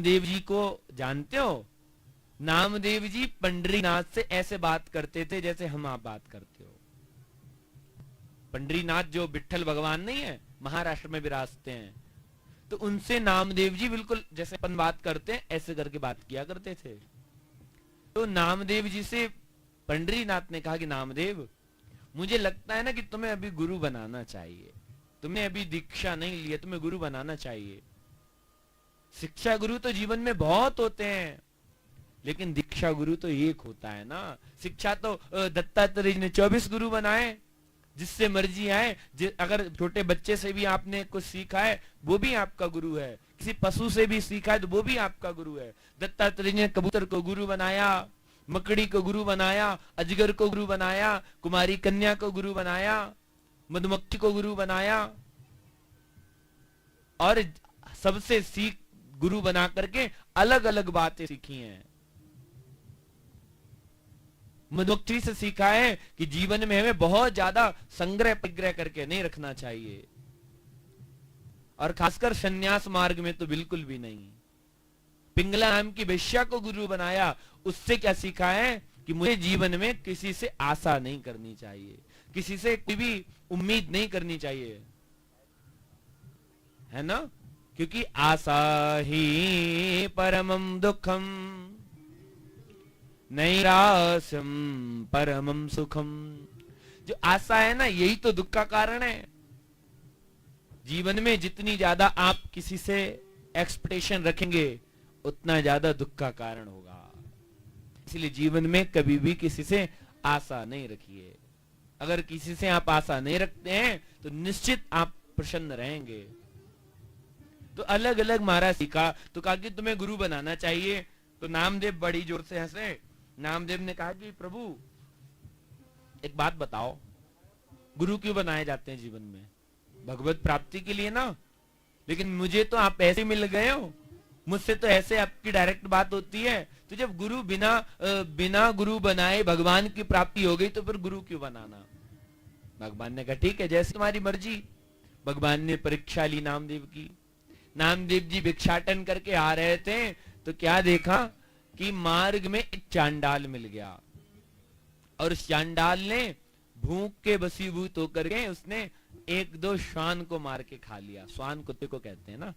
नामदेव जी को जानते हो? नामदेव जी पंडरीनाथ से ऐसे बात करते थे जैसे हम आप बात करते हो। पंडरीनाथ जो विट्ठल भगवान नहीं है, महाराष्ट्र में विराजते हैं, तो उनसे नामदेव जी बिल्कुल जैसे अपन बात करते हैं ऐसे करके बात किया करते थे। तो नामदेव जी से पंडरीनाथ ने कहा कि नामदेव, मुझे लगता है ना कि तुम्हें अभी गुरु बनाना चाहिए, तुमने अभी दीक्षा नहीं ली है, तुम्हें गुरु बनाना चाहिए। शिक्षा गुरु तो जीवन में बहुत होते हैं, लेकिन दीक्षा गुरु तो एक होता है ना। शिक्षा तो दत्तात्रेय ने 24 गुरु बनाए, जिससे मर्जी आए। अगर छोटे बच्चे से भी आपने कुछ सीखा है वो भी आपका गुरु है, किसी पशु से भी सीखा है तो वो भी आपका गुरु है। दत्तात्रेय ने कबूतर को गुरु बनाया, मकड़ी को गुरु बनाया, अजगर को गुरु बनाया, कुमारी कन्या को गुरु बनाया, मधुमक्खी को गुरु बनाया, और सबसे सीख गुरु बना करके अलग अलग बातें सीखी हैं। मधुमक्खी से सीखा है कि जीवन में हमें बहुत ज्यादा संग्रह परिग्रह करके नहीं रखना चाहिए, और खासकर सन्यास मार्ग में तो बिल्कुल भी नहीं। पिंगला नाम की वेश्या को गुरु बनाया, उससे क्या सीखा है कि मुझे जीवन में किसी से आशा नहीं करनी चाहिए, किसी से कोई भी उम्मीद नहीं करनी चाहिए, है ना। क्योंकि आशा ही परमम दुखम नैराश्यम परमम सुखम। जो आशा है ना, यही तो दुख का कारण है। जीवन में जितनी ज्यादा आप किसी से एक्सपेक्टेशन रखेंगे उतना ज्यादा दुख का कारण होगा। इसलिए जीवन में कभी भी किसी से आशा नहीं रखिए। अगर किसी से आप आशा नहीं रखते हैं तो निश्चित आप प्रसन्न रहेंगे। तो अलग अलग महाराज सीखा, तो कहा कि तुम्हें गुरु बनाना चाहिए। तो नामदेव बड़ी जोर से हंसे। नामदेव ने कहा कि प्रभु एक बात बताओ, गुरु क्यों बनाए जाते हैं जीवन में? भगवत प्राप्ति के लिए ना। लेकिन मुझे तो आप ऐसे मिल गए हो, मुझसे तो ऐसे आपकी डायरेक्ट बात होती है। तो जब गुरु बिना गुरु बनाए भगवान की प्राप्ति हो गई तो फिर गुरु क्यों बनाना? भगवान ने कहा ठीक है, जैसे तुम्हारी मर्जी। भगवान ने परीक्षा ली नामदेव की। नामदेव जी भिक्षाटन करके आ रहे थे तो क्या देखा कि मार्ग में एक चांडाल मिल गया, और उस चांडाल ने भूख के वशीभूत होकर के उसने एक दो श्वान को मार के खा लिया। श्वान कुत्ते को कहते हैं ना,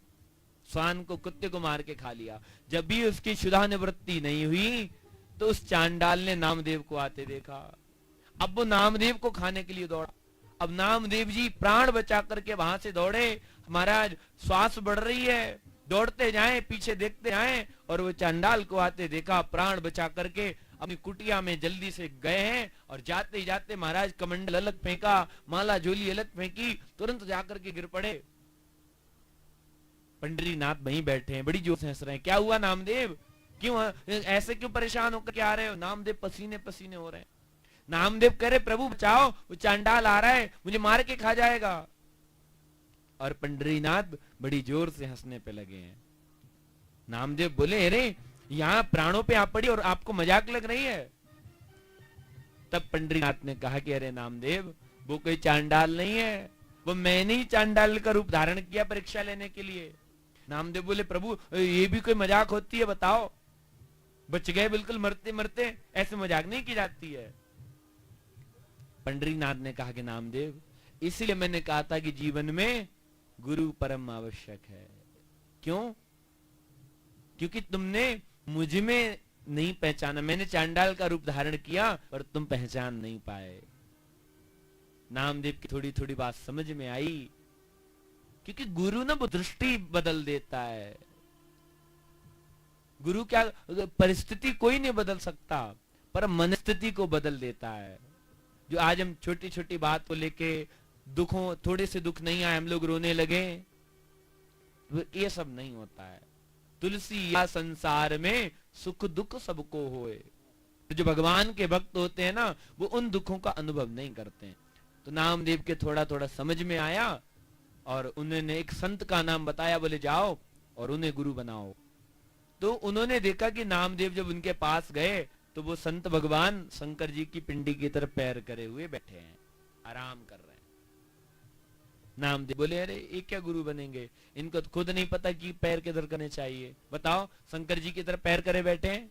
श्वान को कुत्ते को मार के खा लिया। जब भी उसकी क्षुधा निवृत्ति नहीं हुई तो उस चांडाल ने नामदेव को आते देखा। अब वो नामदेव को खाने के लिए दौड़ा। अब नामदेव जी प्राण बचा करके वहां से दौड़े। महाराज श्वास बढ़ रही है, दौड़ते जाएं, पीछे देखते जाएं, और वो चांडाल को आते देखा। प्राण बचा करके अपनी कुटिया में जल्दी से गए हैं, और जाते ही जाते महाराज कमंडल अलग फेंका, माला झोली अलग फेंकी, तुरंत जाकर के गिर पड़े। पंडरीनाथ वहीं बैठे हैं, बड़ी जोर से हंस रहे हैं। क्या हुआ नामदेव, क्यों ऐसे क्यों परेशान होकर के आ रहे हो? नामदेव पसीने पसीने हो रहे हैं। नामदेव कह रहे प्रभु बचाओ, वो चांडाल आ रहा है, मुझे मार के खा जाएगा। और पंडरीनाथ बड़ी जोर से हंसने पे लगे हैं। नामदेव बोले अरे यहाँ प्राणों पे आप पड़ी और आपको मजाक लग रही है? तब पंडरीनाथ ने कहा कि अरे नामदेव, वो कोई चांडाल नहीं है, वो मैंने ही चांडाल का रूप धारण किया परीक्षा लेने के लिए। नामदेव बोले प्रभु ये भी कोई मजाक होती है? बताओ, बच गए बिल्कुल मरते मरते, ऐसे मजाक नहीं की जाती है। पंडरीनाथ ने कहा कि नामदेव, इसलिए मैंने कहा था कि जीवन में गुरु परम आवश्यक है। क्यों? क्योंकि तुमने मुझ में नहीं पहचाना। मैंने चांडाल का रूप धारण किया पर तुम पहचान नहीं पाए। नामदेव की थोड़ी थोड़ी बात समझ में आई, क्योंकि गुरु ना वो दृष्टि बदल देता है। गुरु क्या, परिस्थिति कोई नहीं बदल सकता, पर मनस्थिति को बदल देता है। जो आज हम छोटी छोटी बात को लेके दुखों, थोड़े से दुख नहीं आए हम लोग रोने लगे, ये सब नहीं होता है। तुलसी या संसार में सुख दुख सबको होए। तो जो भगवान के भक्त होते हैं ना, वो उन दुखों का अनुभव नहीं करते हैं। तो नामदेव के थोड़ा थोड़ा समझ में आया, और उन्होंने एक संत का नाम बताया, बोले जाओ और उन्हें गुरु बनाओ। तो उन्होंने देखा कि नामदेव जब उनके पास गए तो वो संत भगवान शंकर जी की पिंडी की तरफ पैर करे हुए बैठे हैं, आराम कर रहे हैं। नामदेव बोले अरे ये क्या गुरु बनेंगे, इनको तो खुद नहीं पता कि पैर किधर करने चाहिए। बताओ शंकर जी की तरफ पैर करे बैठे हैं।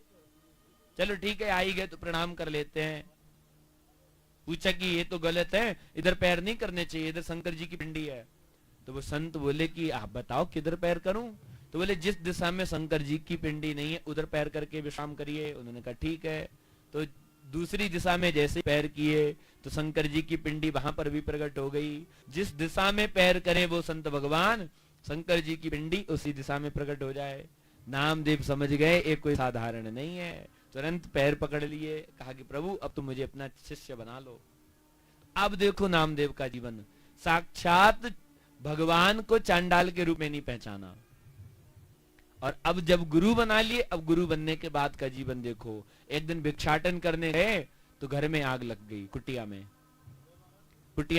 चलो ठीक है, आ ही गए तो प्रणाम कर लेते हैं। पूछा कि ये तो गलत है, इधर पैर नहीं करने चाहिए, इधर शंकर जी की पिंडी है। तो वो संत बोले कि आप बताओ किधर पैर करूं। तो बोले जिस दिशा में शंकर जी की पिंडी नहीं है उधर पैर करके विश्राम करिए। उन्होंने कहा ठीक है। तो दूसरी दिशा में जैसे पैर किए तो शंकर जी की पिंडी वहां पर भी प्रकट हो गई। जिस दिशा में पैर करें वो संत भगवान, शंकर जी की पिंडी उसी दिशा में प्रकट हो जाए। नामदेव समझ गए ये कोई साधारण नहीं है, तुरंत पैर पकड़ लिए, कहा कि प्रभु अब तो मुझे अपना शिष्य बना लो। अब देखो नामदेव का जीवन, साक्षात भगवान को चांडाल के रूप में नहीं पहचाना, और अब जब गुरु बना लिए, अब गुरु बनने के बाद का जीवन देखो। एक दिन भिक्षाटन करने गए तो घर में आग लग गई, कुटिया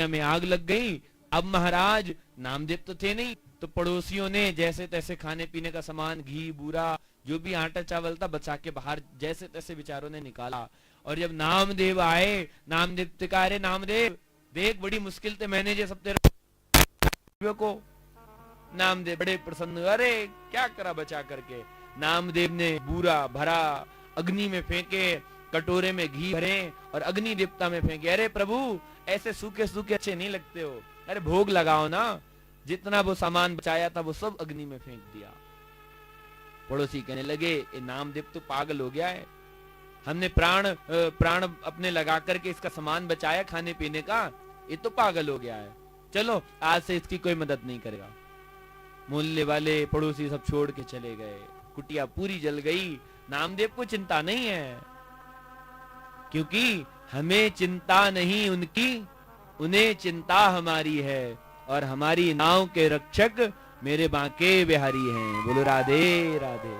में आग लग गई। अब महाराज नामदेव तो थे नहीं, तो पड़ोसियों ने जैसे तैसे खाने पीने का सामान, घी बूरा, जो भी आटा चावल था बचा के बाहर जैसे तैसे बेचारों ने निकाला। और जब नामदेव आए, नामदेव ने कहा अरे नामदेव देख बड़ी मुश्किल से मैंने ये सब तेरे को। नामदेव बड़े प्रसन्न, अरे क्या करा बचा करके। नामदेव ने बूरा भरा, अग्नि में फेंके, कटोरे में घी भरे और अग्नि देवता में फेंके। अरे प्रभु ऐसे सूखे सूखे अच्छे नहीं लगते हो, अरे भोग लगाओ ना। जितना वो सामान बचाया था वो सब अग्नि में फेंक दिया। पड़ोसी कहने लगे ये नामदेव तो पागल हो गया है, हमने प्राण अपने लगा करके इसका सामान बचाया खाने पीने का, ये तो पागल हो गया है, चलो आज से इसकी कोई मदद नहीं करेगा। मोहल्ले वाले पड़ोसी सब छोड़ के चले गए, कुटिया पूरी जल गई। नामदेव को चिंता नहीं है, क्योंकि हमें चिंता नहीं उनकी, उन्हें चिंता हमारी है, और हमारी नाव के रक्षक मेरे बांके बिहारी हैं। बोलो राधे राधे।